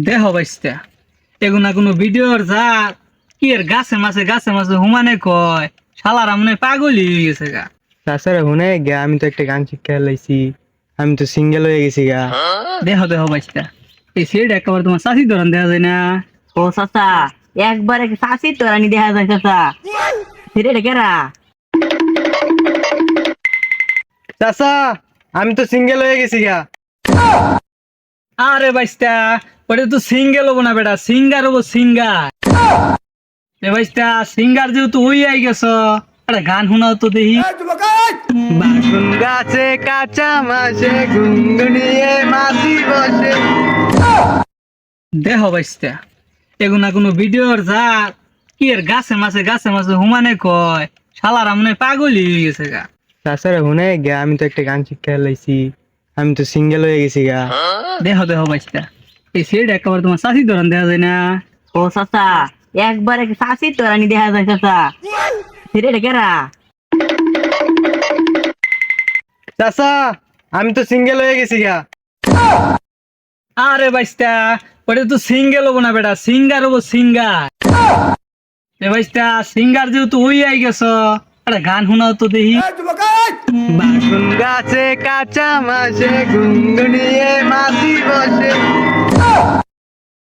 দেহ বাইস্তা এগুনা কোনো ভিডিওর যা কি এর গাছে মাছে হুমানে কয় শালার আমনে পাগলই হয়ে গেছে গা। তাছাড়া শুনে গে আমি তো একটা গান শিক্ষা লাইছি, আমি তো সিঙ্গেল হয়ে গেছি গা। দেহ বাইস্তা এই সেট একেবারে তোমার চাষি ধরন দেখা যায় না। ও চাচা, একবারে চাষি তোরানি দেখা যায় চাচা। সেটা কেরা? চাচা, আমি তো সিঙ্গেল হয়ে গেছি গা। আরে বাইস্তা ওটা তো সিঙ্গেল হবো না বেটা, সিঙ্গার হবো সিঙ্গার। এ বাইস্তা সিঙ্গার যেহেতু হই আই গেছ, একটা গান শোনাও তো দেখি। বাসন গাছে কাঁচা মাসে গুনগুনিয়ে মাছি বসে। দেহ বাইস্তা এগুনা কোনো ভিডিওর যা কি এর গাছে মাছে হুমানে কয় শালার আমনে পাগলই হয়ে গেছে গা। তাছাড়া শুনে গে আমি তো একটা গান শিক্ষা লাইছি, আমি তো সিঙ্গেল হয়ে গেছি গা। দেহ বাইস্তা এই সেট একেবারে তোমার চাষি ধরন দেখা যায় না। ও চাচা, একবারে চাষি তোরানি দেখা যায় চাচা। সেটা কেরা? চাচা, আমি তো সিঙ্গেল হয়ে গেছি গা। আরে বাইস্তা ওটা তো সিঙ্গেল হবো না বেটা, সিঙ্গার হবো সিঙ্গার। এ বাইস্তা সিঙ্গার যেহেতু হই আই গেছ, একটা গান শোনাও তো দেখি। বাসন গাছে কাঁচা মাসে গুনগুনিয়ে মাছি বসে।